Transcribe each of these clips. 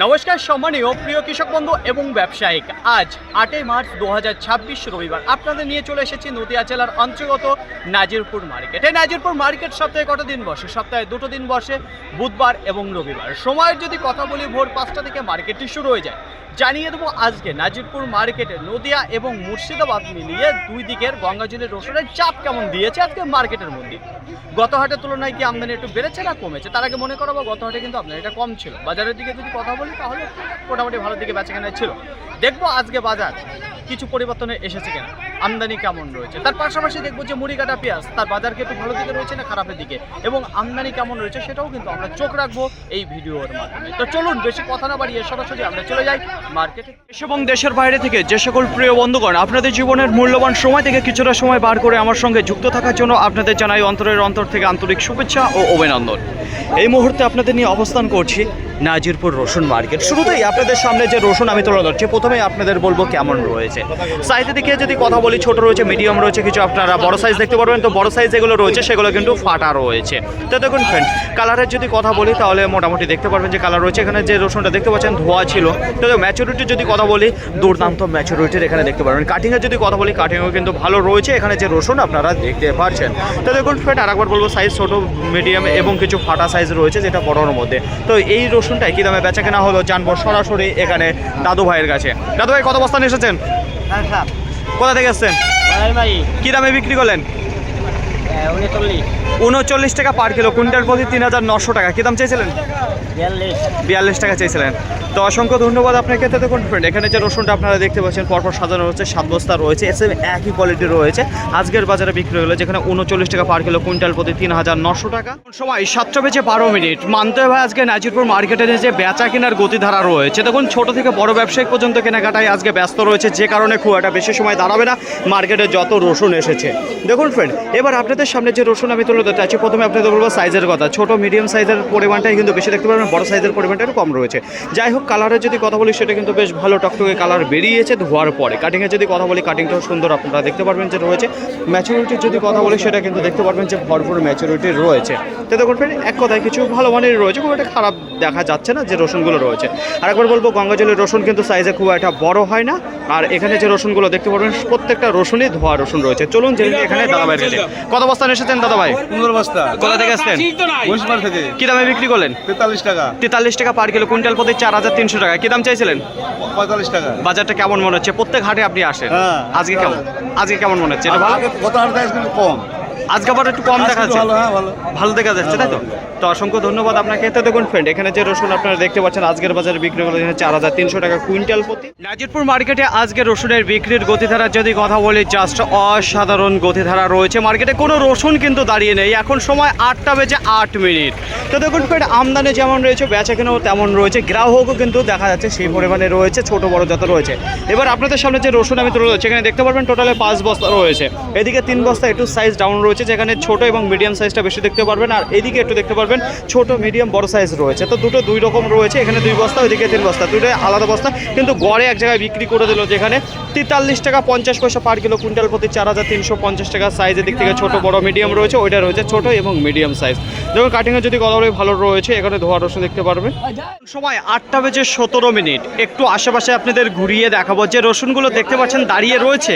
নমস্কার সম্মানীয় প্রিয় কৃষক বন্ধু এবং ব্যবসায়িক। আজ 8 মার্চ 2026 রবিবার আপনাদের নিয়ে চলে এসেছি নদিয়া জেলার অন্তর্গত নাজিরপুর মার্কেট। এই নাজিরপুর মার্কেট সপ্তাহে কটা দিন বসে? সপ্তাহে দুটো দিন বসে, বুধবার এবং রবিবার। সময়ের যদি কথা বলি, ভোর 5টা থেকে মার্কেটটি শুরু হয়ে যায়। জানিয়ে দেবো আজকে নাজিরপুর মার্কেটে নদিয়া এবং মুর্শিদাবাদ মিলিয়ে দুই দিকের গঙ্গাজলের রসুনের চাপ কেমন দিয়েছে আজকে মার্কেটের মধ্যে। গত হাটের তুলনায় কি আমদানি একটু বেড়েছে না কমেছে? তার আগে মনে করাবো গত হাটে কিন্তু আমদানি এটা কম ছিল। বাজারের দিকে যদি কথা বলি তাহলে মোটামুটি ভালো দিকে বেচাকেনা ছিল। দেখবো আজকে বাজার কিছু পরিবর্তনে এসেছে কিনা, আমদানি কেমন রয়েছে। তার পাশাপাশি দেখবো যে মুড়ি কাটা পেঁয়াজ তার বাজারকে একটু ভালো দিকে রয়েছে না খারাপের দিকে, এবং আমদানি কেমন রয়েছে সেটাও কিন্তু আমরা চোখ রাখবো এই ভিডিওর মাধ্যমে। তো চলুন বেশি কথা না বাড়িয়ে সরাসরি আমরা চলে যাই মার্কেটে। দেশ এবং দেশের বাইরে থেকে যে সকল প্রিয় বন্ধুগণ আপনাদের জীবনের মূল্যবান সময় থেকে কিছুটা সময় বার করে আমার সঙ্গে যুক্ত থাকার জন্য আপনাদের জানাই অন্তরের অন্তর থেকে আন্তরিক শুভেচ্ছা ও অভিনন্দন। এই মুহূর্তে আপনাদের নিয়ে অবস্থান করছি নাজিরপুর রসুন মার্কেট। শুরুতেই আপনাদের সামনে যে রসুন আমি তুলে ধরছি, প্রথমেই আপনাদের বলবো কেমন রয়েছে। সাইজের দিকে যদি কথা বলি, ছোট রয়েছে, মিডিয়াম রয়েছে, কিছু আপনারা বড় সাইজ দেখতে পারবেন। তো বড় সাইজ যেগুলো রয়েছে সেগুলো কিন্তু ফাটা রয়েছে। তো দেখুন ফ্রেন্ড, কালারের যদি কথা বলি তাহলে মোটামুটি দেখতে পারবেন যে কালার রয়েছে। এখানে যে রসুনটা দেখতে পাচ্ছেন ধোয়া ছিল। তো ম্যাচুরিটির যদি কথা বলি, দুর্দান্ত ম্যাচুরিটির এখানে দেখতে পারবেন। কাটিংয়ের যদি কথা বলি, কাটিংও কিন্তু ভালো রয়েছে এখানে যে রসুন আপনারা দেখতে পাচ্ছেন। তো দেখুন ফ্রেন্ড, আরেকবার বলবো সাইজ ছোট, মিডিয়াম এবং কিছু ফাটা সাইজ রয়েছে যেটা বড়োর মধ্যে। তো এই রসুনটাই কী দামে বেচা কেনা হলো জানবো সরাসরি এখানে দাদু ভাইয়ের কাছে। দাদু ভাই, কত বস্তা নিয়ে এসেছেন? কোথা থেকে এসছেন? কি দামে বিক্রি করলেন? 39 টাকা পার কিলো, কুইন্টাল প্রতি 3900 টাকা। কী দাম চাইছিলেন? 42 টাকা চাইছিলেন। তো অসংখ্য ধন্যবাদ আপনাকে। তো দেখুন ফ্রেন্ড, এখানে যে রসুনটা আপনারা দেখতে পাচ্ছেন পরপর সাজানো রয়েছে, 7 বস্তা রয়েছে, এসে একই কোয়ালিটি রয়েছে। আজকের বাজারে বিক্রি হলো যেখানে 39 টাকা পার কিলো, কুইন্টাল প্রতি 3900 টাকা। সময় 7:12। মানতে হয় আজকে নাজিরপুর মার্কেটে যে বেচা কেনার গতিধারা রয়েছে, দেখুন ছোট থেকে বড় ব্যবসায়িক পর্যন্ত কেনাকাটায় আজকে ব্যস্ত রয়েছে, যে কারণে খুব একটা বেশি সময় দাঁড়াবে না মার্কেটে যত রসুন এসেছে। দেখুন ফ্রেন্ড, এবার আপনাদের সামনে যে রসুন আমি তুলে ধরতে চাচ্ছি, প্রথমে আপনাদের বলবো সাইজের কথা। ছোট মিডিয়াম সাইজের পরিমাণটাই কিন্তু বেশি দেখতে পারবেন, বড় সাইজের পরিমাণটা একটু কম রয়েছে। যাই হোক, কালারের যদি কথা বলি সেটা কিন্তু বেশ ভালো টকটকে কালার বেরিয়েছে ধোয়ার পরে। কাটিংয়ের যদি কথা বলি, কাটিংটাও সুন্দর আপনারা দেখতে পারবেন যে রয়েছে। ম্যাচুরিটির যদি কথা বলি সেটা কিন্তু দেখতে পারবেন যে ভরপুর ম্যাচুরিটি রয়েছে। তো দেখুন ফ্রেন্ড, এক কথায় কিছু ভালো মানের রয়েছে, খুব একটা খারাপ দেখা যাচ্ছে না যে রসুনগুলো রয়েছে। আরেকবার বলবো, গঙ্গাজলের রসুন কিন্তু সাইজে খুব একটা বড় হয় না। আর এখানে যে রসুনগুলো দেখতে পারবেন প্রত্যেকটা রসুনই ধোয়া রসুন রয়েছে। চলুন জেনে এখানে দাদা ভাইয়ের কাছে। কত বস্তা এসেছেন দাদা ভাই? 15 বস্তা। কোথা থেকে আসছেন? বরিশাল থেকে। কি দামে বিক্রি করলেন? 43 টাকা। 43 টাকা পার কিলো, কুইন্টাল প্রতি 4300 টাকা। কি দাম চাইছিলেন? 45 টাকা। বাজারটা কেমন মনে হচ্ছে? প্রত্যেক হাটে আপনি আসেন, হ্যাঁ। আজকে কেমন মনে হচ্ছে? এটা ভালো? কত হাট দেয় কিন্তু কম। আজকে আবার একটু কম দেখা যাচ্ছে। ভালো দেখা যাচ্ছে, তাই তো? তো অসংখ্য ধন্যবাদ আপনাকে। তো দেখুন ফ্রেন্ড, এখানে যে রসুন আপনারা দেখতে পাচ্ছেন আজকের বাজারে বিক্রি হলো 4300 টাকা কুইন্টাল প্রতি। নাজিরপুর মার্কেটে আজকে রসুনের বিক্রির গতিধারা যদি কথা বলি, জাস্ট অসাধারণ গতিধারা রয়েছে। মার্কেটে কোনো রসুন কিন্তু দাঁড়িয়ে নেই। এখন সময় 8:08। তো দেখুন ফ্রেন্ড, আমদানি যেমন রয়েছে বেচা কেনাও তেমন রয়েছে, গ্রাহকও কিন্তু দেখা যাচ্ছে সেই পরিমাণে রয়েছে, ছোট বড় যত রয়েছে। এবার আপনাদের সামনে যে রসুন আমি তুলে ধরছি, এখানে দেখতে পারবেন টোটালে 5 বস্তা রয়েছে। এদিকে 3 বস্তা একটু সাইজ ডাউন রয়েছে, যেখানে ছোট এবং মিডিয়াম সাইজটা বেশি দেখতে পারবেন। আর এদিকে একটু দেখতে পারবেন ছোট, মিডিয়াম, বড় সাইজ রয়েছে। তো দুটো দুই রকম রয়েছে। এখানে 2 বস্তা, ওইদিকে 3 বস্তা, দুটোই আলাদা বস্তা, কিন্তু গড়ে এক জায়গায় বিক্রি করে দিল যেখানে 43 টাকা 50 পয়সা পার কিলো, কুইন্টাল প্রতি 4350 টাকা। সাইজের দিক থেকে ছোট, বড়, মিডিয়াম রয়েছে। ওইটা রয়েছে ছোট এবং মিডিয়াম সাইজ। দেখুন কাটিংয়ে যদি কথা বলি ভালো রয়েছে, এখানে ধোয়া রসুন দেখতে পারবেন। সময় 8:17। একটু আশেপাশে আপনাদের ঘুরিয়ে দেখাবো যে রসুনগুলো দেখতে পাচ্ছেন দাঁড়িয়ে রয়েছে,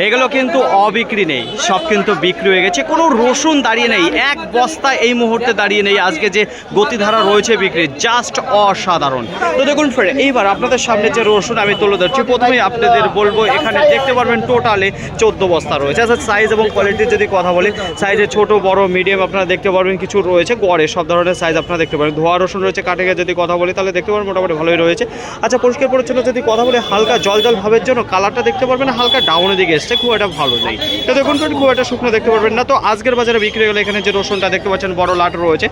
এগুলো কিন্তু অবিক্রি নেই, সব কিন্তু বিক্রি হয়ে গেছে। কোনো রসুন দাঁড়িয়ে নেই, এক বস্তা এই মুহূর্তে দাঁড়িয়ে নেই। আজকে যে গতিধারা রয়েছে বিক্রির, জাস্ট অসাধারণ। তো দেখুন ফ্রেন্ড, এইবার আপনাদের সামনে যে রসুন আমি তুলে ধরছি, প্রথমেই আপনাদের বলবো এখানে দেখতে পারবেন টোটালে 14 বস্তা রয়েছে। আচ্ছা, সাইজ এবং কোয়ালিটির যদি কথা বলি, সাইজে ছোট, বড়, মিডিয়াম আপনারা দেখতে পারবেন, কিছু রয়েছে গড়ে সব ধরনের সাইজ আপনারা দেখতে পারেন। ধোয়া রসুন রয়েছে। কাটিংয়ে যদি কথা বলি তাহলে দেখতে পারবেন মোটামুটি ভালোই রয়েছে। আচ্ছা, পরিষ্কার পরিচ্ছন্ন যদি কথা বলি, হালকা জল জল ভাবের জন্য কালারটা দেখতে পারবেন হালকা ডাউনের দিকে এসছে, খুব একটা ভালো নেই। তো দেখুন খুব একটা শুকনো দেখতে পারবেন না। তো আজকের বাজারে বিক্রি হলে এখানে যে রসুনটা দেখতে পাচ্ছেন বড় লাট রয়েছে,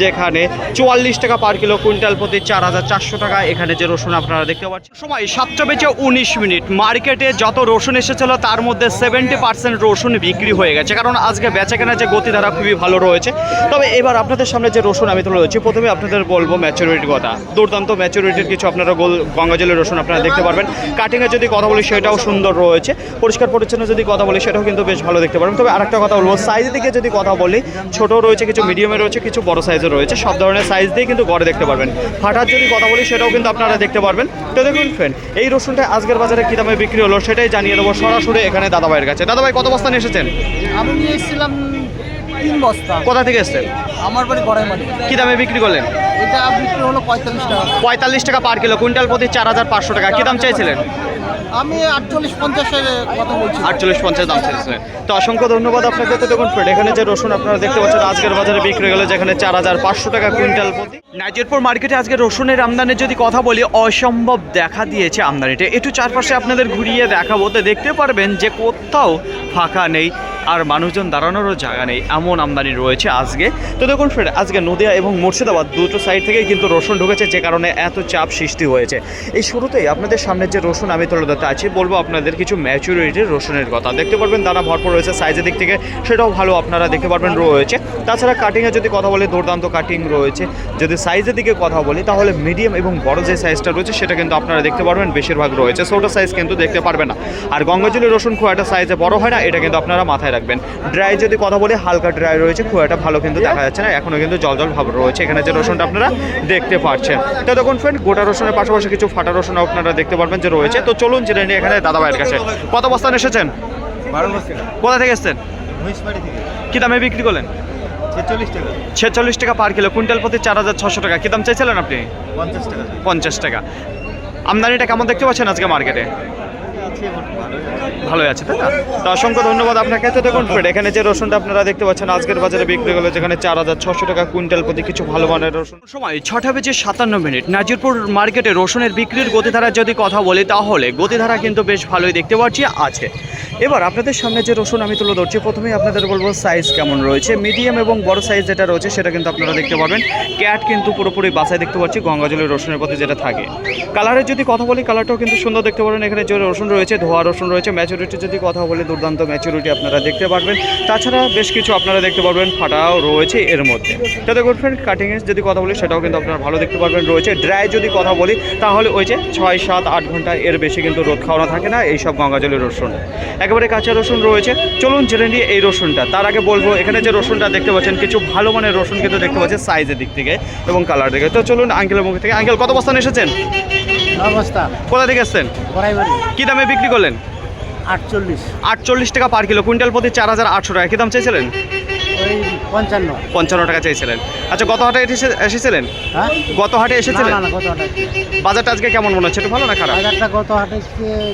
যেখানে 44 টাকা পার কিলো, কুইন্টাল প্রতি 4400 টাকা। এখানে যে রসুন আপনারা দেখতে পাচ্ছেন, সময় 7:19। মার্কেটে যত রসুন এসেছিল তার মধ্যে 70% রসুন বিক্রি হয়ে গেছে, কারণ আজকে বেচা কেনার যে গতিধারা খুবই ভালো রয়েছে। তবে এবার আপনাদের সামনে যে রসুন আমি তুলে ধরছি, প্রথমে আপনাদের বলবো ম্যাচুরিটির কথা। দুর্দান্ত ম্যাচুরিটির কিছু আপনারা গঙ্গাজলের রসুন আপনারা দেখতে পারবেন। কাটিংয়ে যদি কথা বলি সেটাও সুন্দর রয়েছে। পরিষ্কার পরিচ্ছন্ন যদি কথা বলি সেটাও কিন্তু বেশ ভালো দেখতে পারবেন। তবে আরেকটা কথা বলবো, সাইজের দিকে যদি কথা বলি, ছোট রয়েছে, কিছু মিডিয়ামে রয়েছে, কিছু বড় সাইজের রয়েছে, সব ধরনের সাইজ দিয়ে কিন্তু গড়ে দেখতে পারবেন। ফাটার যদি কথা বলি সেটাও কিন্তু আপনারা দেখতে পারবেন। তো দেখুন ফ্রেন্ড, এই রসুনটা আজকের বাজারে কী দামে বিক্রি হলো সেটাই জানিয়ে দেবো সরাসরি এখানে দাদাভাইয়ের কাছে। দাদাভাই কত বস্তা নিয়ে এসেছেন? আমি নিয়ে এসেছিলাম 3 বস্তা। কোথা থেকে এসেছেন? আমার বাড়ি গড়াইমারি। কী দামে বিক্রি করলেন? এটা বিক্রি হলো 45 টাকা। 45 টাকা পার কিলো, কুইন্টাল প্রতি 4500 টাকা। কী দাম চাইছিলেন? আমি 48-50-এর কথা বলছি। 48-50 দাম চাইছিলেন। তো অসংখ্য ধন্যবাদ আপনাকে। তো দেখুন ফ্রেন্ড, এখানে যে রসুন আপনারা দেখতে পাচ্ছেন আজকের বাজারে বিক্রি গেলে যেখানে 4500 টাকা কুইন্টাল প্রতি। নাজিরপুর মার্কেটে আজকে রসুনের আমদানির যদি কথা বলি, অসম্ভব দেখা দিয়েছে আমদানিটা। একটু চারপাশে আপনাদের ঘুরিয়ে দেখাবো, তো দেখতে পারবেন যে কোথাও ফাঁকা নেই আর মানুষজন দাঁড়ানোরও জায়গা নেই, এমন আমদানি রয়েছে আজকে। তো দেখুন ফ্রেন্ড, আজকে নদিয়া এবং মুর্শিদাবাদ দুটো সাইড থেকেই কিন্তু রসুন ঢুকেছে, যে কারণে এত চাপ সৃষ্টি হয়েছে। এই শুরুতেই আপনাদের সামনে যে রসুন আমি তুলে ধরতে আছি, বলবো আপনাদের কিছু ম্যাচুরিটির রসুনের কথা। দেখতে পারবেন দানা ভরপুর রয়েছে, সাইজের দিক থেকে সেটাও ভালো আপনারা দেখতে পারবেন রয়েছে। তাছাড়া কাটিংয়ে যদি কথা বলি, দুর্দান্ত কাটিং রয়েছে। যদি সাইজের দিকে কথা বলি তাহলে মিডিয়াম এবং বড় যে সাইজটা রয়েছে সেটা কিন্তু আপনারা দেখতে পারবেন বেশিরভাগ রয়েছে, ছোটো সাইজ কিন্তু দেখতে পারবেন না। আর গঙ্গাজলি রসুন খুব একটা সাইজে বড় হয় না, এটা কিন্তু আপনারা মাথায় রাখবেন। ড্রাই যদি কথা বলি, হালকা ড্রাই রয়েছে, খুব একটা ভালো কিন্তু দেখা যাচ্ছে না, এখনও কিন্তু জল জল ভাব রয়েছে এখানে যে রসুনটা আপনারা দেখতে পাচ্ছেন। তো দেখুন ফ্রেন্ড, গোটা রসুনের পাশাপাশি কিছু ফাটা রসুন আপনারা দেখতে পারবেন যে রয়েছে। তো চলুন জেনে নিয়ে এখানে দাদাভাইয়ের কাছে। কত বস্তা এসেছেন? 12 বস্তা। কোথা থেকে এসেছেন? মহিষবাড়ি থেকে। কী দামে বিক্রি করলেন? 46 টাকা। 46 টাকা পার কিলো, কুইন্টাল প্রতি 4600 টাকা। কী দাম চাইছিলেন আপনি? 50 টাকা। 50 টাকা। আমদানিটা কেমন দেখতে পাচ্ছেন আজকে মার্কেটে? ভালোই আছে, তাই না? তো অসংখ্য ধন্যবাদ আপনাকে। তো দেখুন ফ্রেন্ড, এখানে যে রসুনটা আপনারা দেখতে পাচ্ছেন আজকের বাজারে বিক্রি হলো যেখানে 4600 টাকা কুইন্টাল প্রতি, কিছু ভালো মানের রসুন। সময় 6:57। নাজিরপুর মার্কেটে রসুনের বিক্রির গতিধারা যদি কথা বলি তাহলে গতিধারা কিন্তু বেশ ভালোই দেখতে পাচ্ছি আছে। এবার আপনাদের সামনে যে রসুন আমি তুলে ধরছি, প্রথমেই আপনাদের বলবো সাইজ কেমন রয়েছে। মিডিয়াম এবং বড় সাইজ যেটা রয়েছে সেটা কিন্তু আপনারা দেখতে পারবেন। ক্যাট কিন্তু পুরোপুরি বাসায় দেখতে পাচ্ছি গঙ্গাজলের রসুনের প্রতি যেটা থাকে। কালারের যদি কথা বলি, কালারটাও কিন্তু সুন্দর দেখতে পারেন। এখানে যে রসুন রয়েছে, ধোয়া রসুন রয়েছে। ম্যাচুরিটি যদি কথা বলি, দুর্দান্ত ম্যাচুরিটি আপনারা দেখতে পারবেন। তাছাড়া বেশ কিছু আপনারা দেখতে পারবেন ফাটাও রয়েছে এর মধ্যে। তো দেখুন ফ্রেন্ড, কাটিংয়ের যদি কথা বলি সেটাও কিন্তু আপনারা ভালো দেখতে পারবেন রয়েছে। ড্রাই যদি কথা বলি তাহলে ওই যে 6-7-8 ঘন্টা এর বেশি কিন্তু রোদ খাওয়ানো থাকে না এইসব গঙ্গাজলের রসুন। একেবারে কাঁচা রসুন রয়েছে। চলুন জেনে নিয়ে এই রসুনটা। তার আগে বলবো এখানে যে রসুনটা দেখতে পাচ্ছেন কিছু ভালো মানের রসুন কিন্তু দেখতে পাচ্ছেন সাইজের দিক থেকে এবং কালার দিকে। তো চলুন আঙ্কেলের মুখ থেকে। আঙ্কেল, কত বস্তা এসেছেন? 9 বস্তা। কোথা থেকে এসেছেন? গড়াইমারি। কী দামে বিক্রি করলেন? 48। 48 টাকা পার কিলো, কুইন্টাল প্রতি 4800 টাকা। কী দাম চাইছিলেন? ওই 55। 55 টাকা চাইছিলেন। আচ্ছা, গত হাটে এসেছিলেন? হ্যাঁ, গত হাটে এসেছিলেন? না কত হাটে। বাজারটা আজকে কেমন মনে হচ্ছে? একটু ভালো না খারাপ? বাজারটা কত হাটে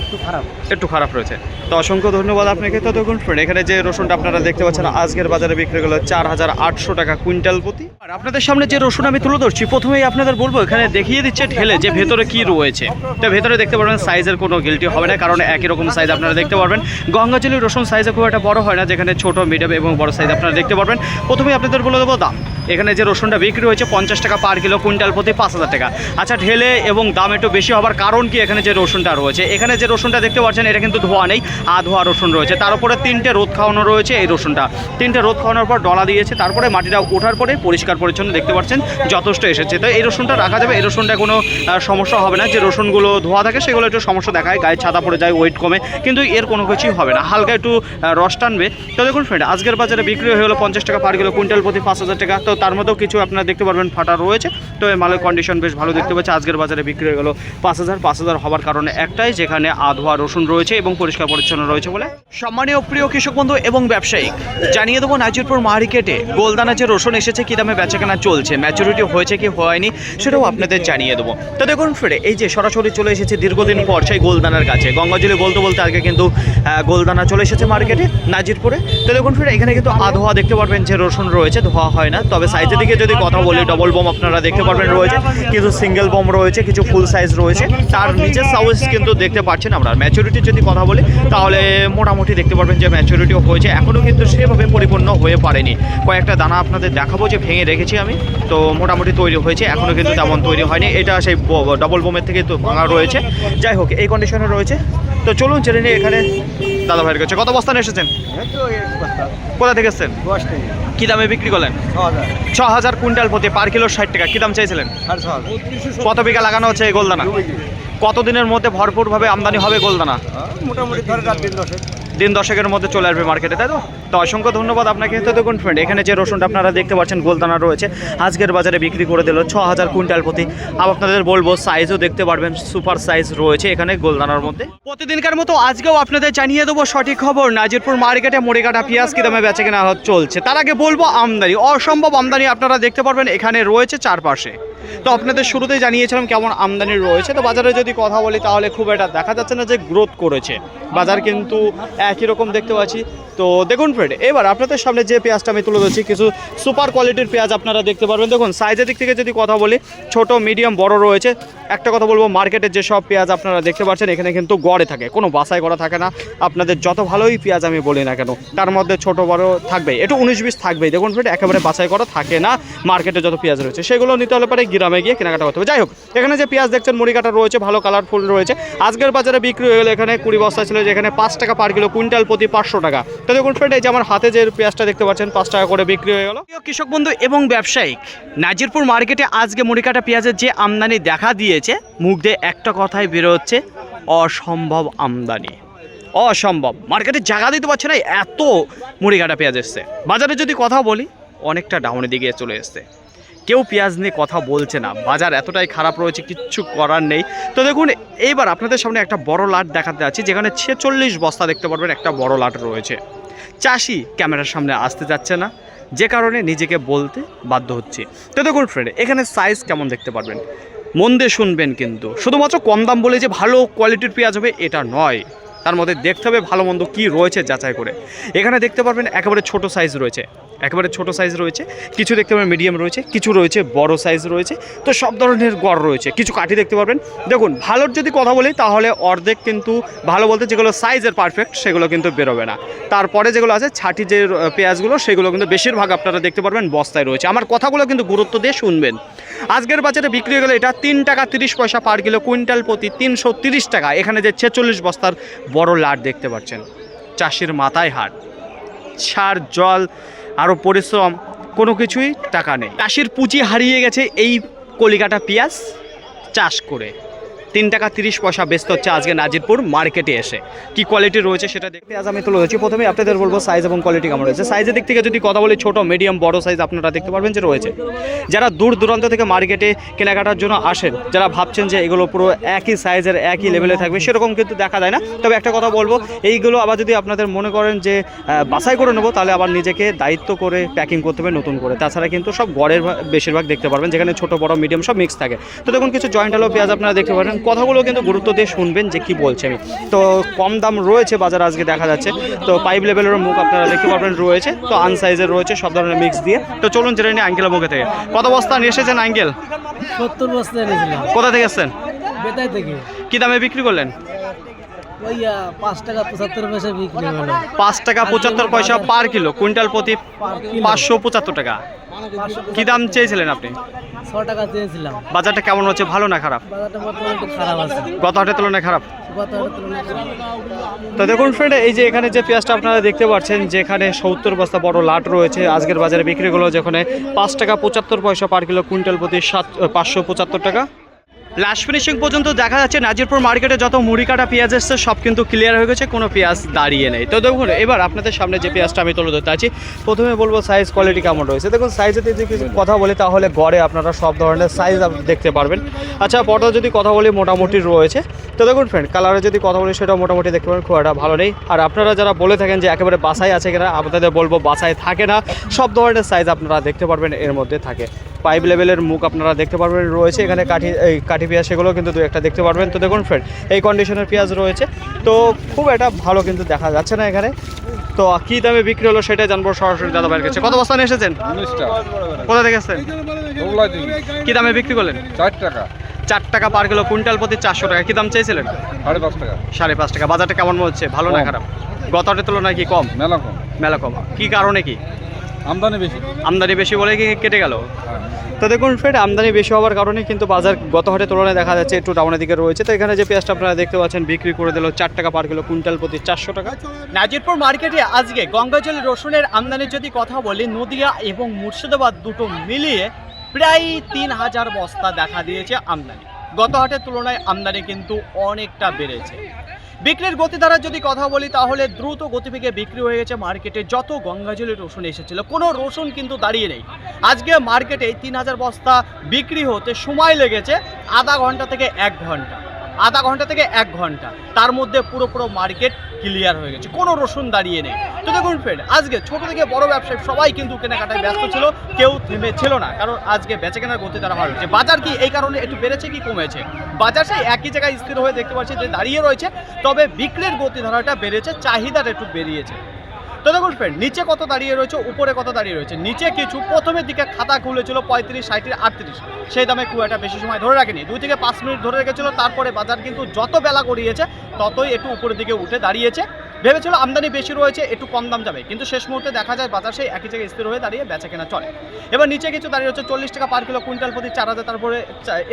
একটু খারাপ। একটু খারাপ রয়েছে। তো অসংখ্য ধন্যবাদ আপনাকে। তো দেখুন ফ্রেন্ড, এখানে যে রসুনটা আপনারা দেখতে পাচ্ছেন আজকের বাজারে বিক্রি হলো 4800 টাকা কুইন্টাল প্রতি। আর আপনাদের সামনে যে রসুন আমি তুলে ধরছি, প্রথমেই আপনাদের বলবো এখানে দেখিয়ে দিচ্ছে ঢেলে যে ভেতরে কি রয়েছে। তো ভেতরে দেখতে পারবেন সাইজের কোনো গিল্টি হবে না, কারণ একই রকম সাইজ আপনারা দেখতে পারবেন। গঙ্গাজলি রসুন সাইজে খুব একটা বড় হয় না, যেখানে ছোট, মিডিয়াম এবং বড় সাইজ আপনারা দেখতে পারবেন। প্রথমেই আপনাদের বলে দেবো দাম। এখানে যে রসুনটা বিক্রি হয়েছে 50 টাকা পার কিলো, কুইন্টাল প্রতি 5000 টাকা। আচ্ছা, ঢেলে এবং দাম একটু বেশি হবার কারণ কি? এখানে যে রসুনটা রয়েছে, এখানে যে রসুনটা দেখতে পাচ্ছেন এটা কিন্তু ধোয়া নেই, আধোয়া রসুন রয়েছে। তার উপরে 3টে রোদ খাওয়ানো রয়েছে এই রসুনটা। 3টে রোদ খাওয়ানোর পর ডলা দিয়েছে, তারপরে মাটিটা ওঠার পরে পরিষ্কার পরিচ্ছন্ন দেখতে পাচ্ছেন যথেষ্ট এসেছে। তো এই রসুনটা রাখা যাবে, এই রসুনটা কোনো সমস্যা হবে না। যে রসুনগুলো ধোয়া থাকে সেগুলো একটু সমস্যা দেখায়, গায়ে ছাতা পড়ে যায়, ওয়েট কমে, কিন্তু এর কোনো কিছুই হবে না, হালকা একটু রস টানবে। তো দেখুন ফ্রেন্ড, আজকের বাজারে বিক্রি হয়ে হলো 50 টাকা পার কিলো, কুইন্টাল প্রতি 5000 টাকা। তো তার মধ্যেও কিছু আপনারা দেখতে পারবেন ফাটা রয়েছে। তো এই মালের কন্ডিশন বেশ ভালো দেখতে পাচ্ছি। আজকের বাজারে বিক্রি হয়ে গেলো 5000 হবার কারণে একটাই, যেখানে আধোয়া রসুন রয়েছে এবং পরিষ্কার পরিচ্ছন্ন রয়েছে বলে। সম্মানীয় প্রিয় কৃষক বন্ধু এবং ব্যবসায়িক, জানিয়ে দেবো নাজিরপুর মার্কেটে গোলদানা যে রসুন এসেছে কী দামে বেচাকেনা চলছে, ম্যাচুরিটি হয়েছে কি হয়নি সেটাও আপনাদের জানিয়ে দেবো। তো দেখুন ফিরে এই যে সরাসরি চলে এসেছে দীর্ঘদিন পর সেই গোলদানার কাছে। গঙ্গাজলি বলতে বলতে আগে কিন্তু গোলদানা চলে এসেছে মার্কেটে নাজিরপুরে। তো দেখুন ফিরে এখানে কিন্তু আধোয়া দেখতে পারবেন যে রসুন রয়েছে, ধোয়া হয় না। তবে সাইজের দিকে যদি কথা বলি, ডবল বোম আপনারা দেখতে পারবেন রয়েছে, কিছু সিঙ্গেল বোম রয়েছে, কিছু ফুল সাইজ রয়েছে। তার নিচের সাইজ কিন্তু দেখতে পাচ্ছেন আমরা। ম্যাচুরিটির যদি কথা বলি তাহলে মোটামুটি দেখতে পারবেন যে ম্যাচুরিটিও হয়েছে, এখনও কিন্তু সেভাবে পরিপূর্ণ হয়ে পারেনি। কয়েকটা দানা আপনাদের দেখাবো যে ভেঙে রেখেছি আমি, তো মোটামুটি তৈরি হয়েছে, এখনও কিন্তু তেমন তৈরি হয়নি। এটা সেই ডবল বোমের থেকে তো ভাঙা রয়েছে। যাই হোক, এই কন্ডিশনে রয়েছে। তো চলুন জেনে নিই এখানে দাদা ভাইয়ের কাছে। কত বস্তা এসেছেন? কোথা থেকে এসেছেন? কী দামে বিক্রি করলেন? 6000 কুইন্টাল প্রতি, পার কিলো 60 টাকা। কী দাম চাইছিলেন? 6,500। কত বিঘা লাগানো হচ্ছে এই গোলদানা? কতদিনের মধ্যে ভরপুরভাবে আমদানি হবে গোলদানা? মোটামুটি ধরে রাত দিন 10। দিন দশেকের মধ্যে চলে আসবে মার্কেটে, তাই তো? তো অসংখ্য ধন্যবাদ আপনাকে। তো দেখুন ফ্রেন্ড, এখানে যে রসুনটা আপনারা দেখতে পাচ্ছেন গোলদানা রয়েছে, আজকের বাজারে বিক্রি করে দিল 6,000 কুইন্টাল প্রতি। আপনাদের বলবো সাইজও দেখতে পারবেন, সুপার সাইজ রয়েছে এখানে গোলদানার মধ্যে। প্রতিদিনকার মতো আজকেও আপনাদের জানিয়ে দেবো সঠিক খবর, নাজিরপুর মার্কেটে মুড়িকাটা পেঁয়াজ কী দামে বেচা কেনা চলছে। তার আগে বলবো আমদানি, অসম্ভব আমদানি আপনারা দেখতে পারবেন এখানে রয়েছে চারপাশে। তো আপনাদের শুরুতেই জানিয়েছিলাম কেমন আমদানি রয়েছে। তো বাজারে যদি কথা বলি তাহলে খুব এটা দেখা যাচ্ছে না যে গ্রোথ করেছে বাজার, কিন্তু একই রকম দেখতে পাচ্ছি। তো দেখুন ফ্রেন্ড, এবার আপনাদের সামনে যে পেঁয়াজটা আমি তুলে ধরছি কিছু সুপার কোয়ালিটির পেঁয়াজ আপনারা দেখতে পারবেন। দেখুন সাইজের দিক থেকে যদি কথা বলি ছোট, মিডিয়াম, বড় রয়েছে। একটা কথা বলবো, মার্কেটের যেসব পেঁয়াজ আপনারা দেখতে পাচ্ছেন এখানে কিন্তু গড়ে থাকে, কোনো বাছাই করা থাকে না। আপনাদের যত ভালোই পেঁয়াজ আমি বলি না কেন, তার মধ্যে ছোট বড় থাকবে, একটু 19-20 থাকবেই। দেখুন ফ্রেন্ড, একেবারে বাছাই করা থাকে না। মার্কেটে যত পেঁয়াজ রয়েছে সেগুলো নিতে হলে পরে গ্রামে গিয়ে কেনাকাটা করতে হবে। যাই হোক, এখানে যে পেঁয়াজ দেখছেন মুড়িকাটা রয়েছে, ভালো কালারফুল রয়েছে। আজকের বাজারে বিক্রি হয়ে গেলে এখানে 20 বস্তা ছিল, যেখানে 5 টাকা পার কিলো, কুইন্টাল প্রতি 500 টাকা। তো দেখুন ফ্রেন্ড, এই যে আমার হাতে যে পেঁয়াজটা দেখতে পাচ্ছেন 5 টাকা করে বিক্রি হয়ে গেল। কৃষক বন্ধু এবং ব্যবসায়িক, নাজিরপুর মার্কেটে আজকে মুড়িকাটা পেঁয়াজের যে আমদানি দেখা দিয়েছে, মুখ দিয়ে একটা কথাই বেরোচ্ছে, অসম্ভব আমদানি, অসম্ভব। মার্কেটে জায়গা দিতে পারছে না, এত মুড়িকাটা পেঁয়াজ এসছে। বাজারে যদি কথা বলি অনেকটা ডাউনের দিকে চলে এসছে, কেউ পেঁয়াজ নিয়ে কথা বলছে না, বাজার এতটাই খারাপ রয়েছে, কিচ্ছু করার নেই। তো দেখুন এইবার আপনাদের সামনে একটা বড় লাট দেখাতে যাচ্ছি, যেখানে 46 বস্তা দেখতে পারবেন, একটা বড় লাট রয়েছে। চাষি ক্যামেরার সামনে আসতে যাচ্ছে না, যে কারণে নিজেকে বলতে বাধ্য হচ্ছে। তো দেখুন ফ্রেন্ড, এখানে সাইজ কেমন দেখতে পারবেন, মন দিয়ে শুনবেন। কিন্তু শুধুমাত্র কম দাম বলে যে ভালো কোয়ালিটির পেঁয়াজ হবে এটা নয়, তার মধ্যে দেখতে হবে ভালো মন্দ কী রয়েছে যাচাই করে। এখানে দেখতে পারবেন একেবারে ছোট সাইজ রয়েছে, একেবারে ছোট সাইজ রয়েছে, কিছু দেখতে পাবেন মিডিয়াম রয়েছে, কিছু রয়েছে বড় সাইজ রয়েছে। তো সব ধরনের গড় রয়েছে, কিছু কাঠি দেখতে পারবেন। দেখুন ভালোর যদি কথা বলি তাহলে অর্ধেক কিন্তু ভালো বলতে যেগুলো সাইজের পারফেক্ট সেগুলো কিন্তু বেরোবে না। তারপরে যেগুলো আছে ছাটি যে পেঁয়াজগুলো সেগুলো কিন্তু বেশিরভাগ আপনারা দেখতে পারবেন বস্তায় রয়েছে। আমার কথাগুলো কিন্তু গুরুত্ব দিয়ে শুনবেন। আজকের বাজারে বিক্রি হয়ে গেলে এটা 3 টাকা 30 পয়সা পার কিলো, কুইন্টাল প্রতি 330 টাকা। এখানে যে 46 বস্তার বড় লাট দেখতে পাচ্ছেন, চাষির মাথায় হাত, সার জল আরও পরিশ্রম কোনো কিছুই টাকা নেই। চাষির পুঁজি হারিয়ে গেছে এই কলিকাটা পেঁয়াজ চাষ করে। 3 টাকা 30 পয়সা বেচতে হচ্ছে আজকে নাজিরপুর মার্কেটে এসে। কি কোয়ালিটি রয়েছে সেটা দেখতে পেঁয়াজ আমি তুলে ধরছি। প্রথমে আপনাদের বলবো সাইজ এবং কোয়ালিটি কেমন রয়েছে। সাইজের দিক থেকে যদি কথা বলি ছোট, মিডিয়াম, বড় সাইজ আপনারা দেখতে পারবেন যে রয়েছে। যারা দূর দূরান্ত থেকে মার্কেটে কেনাকাটার জন্য আসেন, যারা ভাবছেন যে এগুলো পুরো একই সাইজের একই লেভেলে থাকবে, সেরকম কিন্তু দেখা যায় না। তবে একটা কথা বলবো, এইগুলো আবার যদি আপনাদের মনে করেন যে বাছাই করে নেবো, তাহলে আবার নিজেকে দায়িত্ব করে প্যাকিং করতে হবে নতুন করে। তাছাড়া কিন্তু সব গড়ের বেশিরভাগ দেখতে পারবেন, যেখানে ছোট বড় মিডিয়াম সব মিক্স থাকে। তো দেখুন কিছু জয়েন্ট আলো পেঁয়াজ আপনারা দেখতে পারেন। কথাগুলো কিন্তু গুরুত্ব দিয়ে শুনবেন যে কি বলছে আমি। তো কম দাম রয়েছে বাজার আজকে দেখা যাচ্ছে। তো পাইপ লেভেলের মুখ আপনারা দেখতে পারবেন রয়েছে, তো আনসাইজের রয়েছে, সব ধরনের মিক্স দিয়ে। তো চলুন জেনে নিই আঙ্কেলের মুখে থেকে। কত বস্তা নিয়ে এসেছেন আঙ্কেল? 70 বস্তা এনেছিলাম। কোথা থেকে এসছেন? বেতাই থেকে। কি দামে বিক্রি করলেন? ওই 5 টাকা 75 পয়সা বিক্রি হলো। 5 টাকা 75 পয়সা পার কিলো, কুইন্টাল প্রতি 575 টাকা। কি দাম চেয়েছিলেন আপনি? 6 টাকা চেয়েছিলাম। বাজারটা কেমন হচ্ছে, ভালো না খারাপ? বাজারটা মোটামুটি একটু খারাপ আছে। গত হাটের তুলনায় খারাপ। গত হাটের তুলনায় খারাপ। তো দেখুন ফ্রেন্ড, এই যে এখানে যে পেঁয়াজটা আপনারা দেখতে পাচ্ছেন, যেখানে 70 বস্তা বড় লাট রয়েছে, আজকের বাজারে বিক্রি হলো যেখানে 5 টাকা 75 পয়সা পার কিলো, কুইন্টাল প্রতি 575 টাকা। লাস্ট ফিনিশিং পর্যন্ত দেখা যাচ্ছে নাজিরপুর মার্কেটে যত মুড়ি কাটা পেঁয়াজ এসছে সব কিন্তু ক্লিয়ার হয়ে গেছে, কোনো পেঁয়াজ দাঁড়িয়ে নেই। তো দেখুন এবার আপনাদের সামনে যে পেঁয়াজটা আমি তুলে ধরতে আছি, প্রথমে বলবো সাইজ কোয়ালিটি কেমন রয়েছে। দেখুন সাইজের যদি কিছু কথা বলি তাহলে গড়ে আপনারা সব ধরনের সাইজ দেখতে পারবেন। আচ্ছা পর্দা যদি কথা বলি মোটামুটি রয়েছে। তো দেখুন ফ্রেন্ড, কালারে যদি কথা বলি সেটাও মোটামুটি দেখতে পারেন, খুব একটা ভালো নেই। আর আপনারা যারা বলে থাকেন যে একেবারে বাছাই আছে কিনা, আপনাদের বলবো বাছাই থাকে না, সব ধরনের সাইজ আপনারা দেখতে পারবেন এর মধ্যে থাকে। পাইপ লেভেলের মুখ আপনারা দেখতে পারবেন রয়েছে, এখানে কাঠি পেঁয়াজ সেগুলো কিন্তু দু একটা দেখতে পারবেন। তো দেখুন ফ্রেন্ড, এই কন্ডিশনের পেঁয়াজ রয়েছে, তো খুব একটা ভালো কিন্তু দেখা যাচ্ছে না এখানে। তো কী দামে বিক্রি হলো সেটাই জানবো সরাসরি দাদা ভাইয়ের কাছে। কত বস্তা নিয়ে এসেছেন? 19টা। কোথা থেকে এসেছেন? কী দামে বিক্রি করলেন? 4 টাকা। 4 টাকা পার কিলো, কুইন্টাল প্রতি 400 টাকা। কী দাম চেয়েছিলেন? 5.5 টাকা। 5.5 টাকা। বাজারটা কেমন হচ্ছে, ভালো না খারাপ? গত হাটের তুলনায় কি কম? মেলা কম। কী কারণে কি? আমদানি বেশি বলে কি কেটে গেল? তো দেখুন ফ্রেন্ড, আমদানি বেশি হওয়ার কারণে কিন্তু বাজার গত হাটের তুলনায় দেখা যাচ্ছে একটু ডাউনের দিকে রয়েছে। তো এখানে যে পেঁয়াজটা আপনারা দেখতে পাচ্ছেন বিক্রি করে দিল 4 টাকা পার কিলো, কুইন্টাল প্রতি 400 টাকা। নাজিরপুর মার্কেটে আজকে গঙ্গাজল রসুনের আমদানির যদি কথা বলি, নদিয়া এবং মুর্শিদাবাদ দুটো মিলিয়ে প্রায় 3000 বস্তা দেখা দিয়েছে আমদানি। গত হাটের তুলনায় আমদানি কিন্তু অনেকটা বেড়েছে। বিক্রির গতিধারা যদি কথা বলি তাহলে দ্রুত গতিবেগে বিক্রি হয়ে গেছে মার্কেটে। যত গঙ্গাজলি রসুন এসেছিল কোনো রসুন কিন্তু দাঁড়িয়ে নেই। আজকে মার্কেটে 3000 বস্তা বিক্রি হতে সময় লেগেছে আধা ঘন্টা থেকে 1 ঘন্টা, আধা ঘন্টা থেকে 1 ঘন্টা। তার মধ্যে পুরো মার্কেট ক্লিয়ার হয়ে গেছে, কোনো রসুন দাঁড়িয়ে নেই। তো দেখুন ফ্রেন্ড, আজকে ছোট থেকে বড় ব্যবসায়ী সবাই কিন্তু কেনাকাটায় ব্যস্ত ছিল, কেউ থেমে ছিল না, কারণ আজকে বেচে কেনার গতি তারা ভালো হচ্ছে। বাজার কি এই কারণে একটু বেড়েছে কি কমেছে? বাজার সেই একই জায়গায় স্থির হয়ে দেখতে পাচ্ছি যে দাঁড়িয়ে রয়েছে, তবে বিক্রির গতিধারাটা বেড়েছে, চাহিদাটা একটু বেরিয়েছে। তো দেখুন ফ্রেন্ড, নিচে কত দাঁড়িয়ে রয়েছে, উপরে কত দাঁড়িয়ে রয়েছে। নিচে কিছু প্রথমের দিকে খাতা খুলেছিল 35, 37, 38, সেই দামে খুব একটা বেশি সময় ধরে রাখেনি, 2 থেকে 5 মিনিট ধরে রেখেছিল। তারপরে বাজার কিন্তু যত বেলা গড়িয়েছে ততই একটু উপরের দিকে উঠে দাঁড়িয়েছে। ভেবেছিল আমদানি বেশি রয়েছে, একটু কম দাম যাবে, কিন্তু শেষ মুহূর্তে দেখা যায় বাজার সেই একই জায়গায় স্থির হয়ে দাঁড়িয়ে বেচা কেনা চলে। এবার নিচে কিছু দাঁড়িয়ে রয়েছে 40 টাকা পার কিলো, কুইন্টাল প্রতি 4000, তারপরে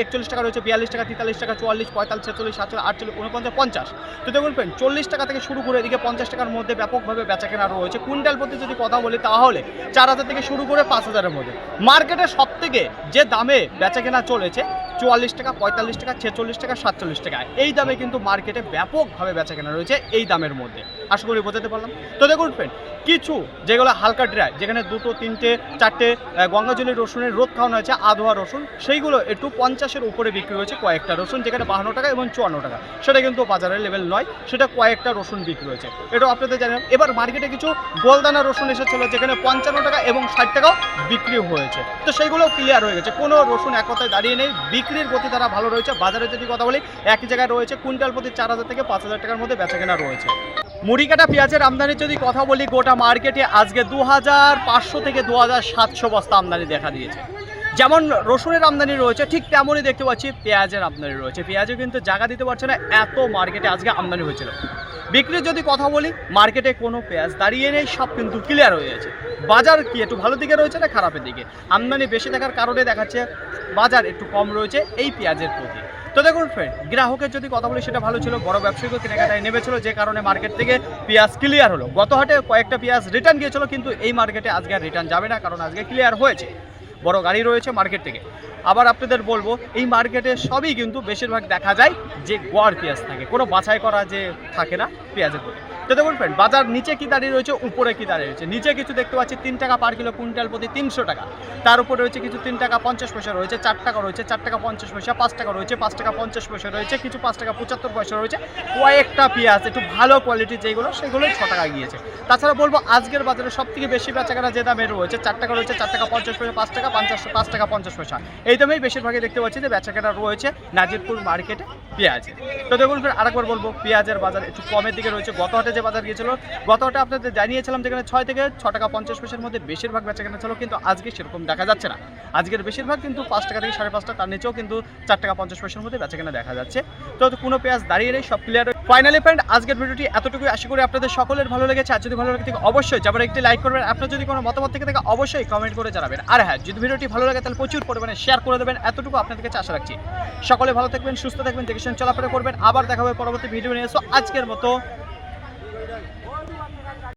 41 টাকা রয়েছে, 42 টাকা, 43 টাকা, 44, 45, 46, 47, 48, 49, 50। তো দেখুন ফ্রেন্ড, 40 টাকা থেকে শুরু করে এদিকে 50 টাকার মধ্যে ব্যাপকভাবে বেচা কেনা রয়েছে। কুইন্টাল প্রতি যদি কথা বলি তাহলে 4000 থেকে শুরু করে 5000-এর মধ্যে। মার্কেটে সব থেকে যে দামে বেচা কেনা চলেছে 44 টাকা, 45 টাকা, 46 টাকা, 47 টাকা, এই দামে কিন্তু মার্কেটে ব্যাপকভাবে বেচা কেনা রয়েছে এই দামের মধ্যে। আশা করি বোঝাতে পারলাম। তো দেখুন ফ্রেন্ড, কিছু যেগুলো হালকা ড্রাই, যেখানে 2, 3, 4টে গঙ্গাজলি রসুনের রোদ খাওয়ানো হয়েছে আধোয়া রসুন, সেইগুলো একটু 50-এর উপরে বিক্রি হয়েছে। কয়েকটা রসুন যেখানে 52 টাকা এবং 54 টাকা, সেটা কিন্তু বাজারের লেভেল নয়, সেটা কয়েকটা রসুন বিক্রি হয়েছে, এটাও আপনাদের জানেন। এবার মার্কেটে কিছু গোলদানা রসুন এসেছিল যেখানে 55 টাকা এবং 60 টাকাও বিক্রি হয়েছে। তো সেইগুলোও ক্লিয়ার হয়ে গেছে, কোনো রসুন এক কথায় দাঁড়িয়ে নেই। বিক্রির গতি তারা ভালো রয়েছে। বাজারে যদি কথা বলি একই জায়গায় রয়েছে, কুইন্টাল প্রতি 4000 থেকে 5000 টাকার মধ্যে বেচা কেনা রয়েছে। মুড়ি কাটা পেঁয়াজের আমদানির যদি কথা বলি, গোটা মার্কেটে আজকে 2500 থেকে 2700 বস্তা আমদানি দেখা দিয়েছে। যেমন রসুনের আমদানি রয়েছে, ঠিক তেমনই দেখতে পাচ্ছি পেঁয়াজের আমদানি রয়েছে। পেঁয়াজও কিন্তু জায়গা দিতে পারছে না, এত মার্কেটে আজকে আমদানি হয়েছিল। বিক্রির যদি কথা বলি, মার্কেটে কোনো পেঁয়াজ দাঁড়িয়ে নেই, সব কিন্তু ক্লিয়ার হয়ে গেছে। বাজার কি একটু ভালো দিকে রয়েছে না খারাপের দিকে? আমদানি বেশি থাকার কারণে দেখাচ্ছে বাজার একটু কম রয়েছে এই পেঁয়াজের প্রতি। তো দেখুন ফ্রেন্ড, গ্রাহকের যদি কথা বলি সেটা ভালো ছিল, বড় ব্যবসায়ীকেও কেনাকাটায় নেমেছিল, যে কারণে মার্কেট থেকে পেঁয়াজ ক্লিয়ার হলো। গত হাটে কয়েকটা পেঁয়াজ রিটার্ন গিয়েছিল, কিন্তু এই মার্কেটে আজকে আর রিটার্ন যাবে না, কারণ আজকে ক্লিয়ার হয়েছে, বড় গাড়ি রয়েছে মার্কেট থেকে। আবার আপনাদের বলবো, এই মার্কেটে সবই কিন্তু বেশিরভাগ দেখা যায় যে গড় পেঁয়াজ থাকে, কোনো বাছাই করা যে থাকে না পেঁয়াজের প্রতি। তো দেখুন ফ্রেন্ড, বাজার নিচে কি দাঁড়িয়ে রয়েছে, উপরে কি দাঁড়িয়ে রয়েছে। নিচে কিছু দেখতে পাচ্ছি 3 টাকা পার কিলো, কুইন্টাল প্রতি 300 টাকা। তার উপরে রয়েছে কিছু 3 টাকা 50 পয়সা রয়েছে, 4 টাকা রয়েছে, 4 টাকা 50 পয়সা, 5 টাকা রয়েছে, 5 টাকা 50 পয়সা রয়েছে, কিছু 5 টাকা 75 পয়সা রয়েছে। কয়েকটা পেঁয়াজ একটু ভালো কোয়ালিটির যেগুলো, সেগুলোই 6 টাকা গিয়েছে। তাছাড়া বলবো আজকের বাজারে সব থেকে বেশি বেচাকেনা যে দামে রয়েছে, 4 টাকা রয়েছে, 4 টাকা 50 পয়সা, 5 টাকা 5 টাকা 50 পয়সা, এই দামেই বেশিরভাগই দেখতে পাচ্ছি যে বেচাকেনা রয়েছে নাজিরপুর মার্কেটে পেঁয়াজে। তো দেখুন ফির আরেকবার বলবো, পেঁয়াজের বাজার একটু কমের দিকে রয়েছে। গত হাটে যে বাজার গিয়েছিল, গত হাটে আপনাদের জানিয়েছিলাম যেখানে 6 থেকে 6 টাকা 50 পয়সার মধ্যে বেশিরভাগ বেচাকেনা ছিল, কিন্তু আজকে সেরকম দেখা যাচ্ছে না। আজকের বেশিরভাগ কিন্তু 5 টাকা থেকে 5.5 টাকা, তার নিচেও কিন্তু 4 টাকা 50 পয়সার মধ্যে বেচাকেনা দেখা যাচ্ছে। তো কোনো পেঁয়াজ দাঁড়িয়ে নেই, সব ক্লিয়ার। ফাইনালি ফ্রেন্ড, আজকের ভিডিওটি এতটুকুই, আশা করি আপনাদের সকলের ভালো লেগেছে। আর যদি ভালো লাগে থাকে অবশ্যই যাবার একটি লাইক করবেন। আপনার যদি কোনো মতামত থেকে থাকে অবশ্যই কমেন্ট করে জানাবেন। আর হ্যাঁ, যদি ভিডিওটি ভালো লাগে তাহলে প্রচুর পরিমাণে শেয়ার করে দেবেন, এতটুকু আপনাদের কাছে আশা রাখছি। সকলে ভালো থাকবেন, সুস্থ থাকবেন, দেখে চলাফেরা করবেন। আবার দেখা হবে পরবর্তী ভিডিও নিয়ে। আজকের মতো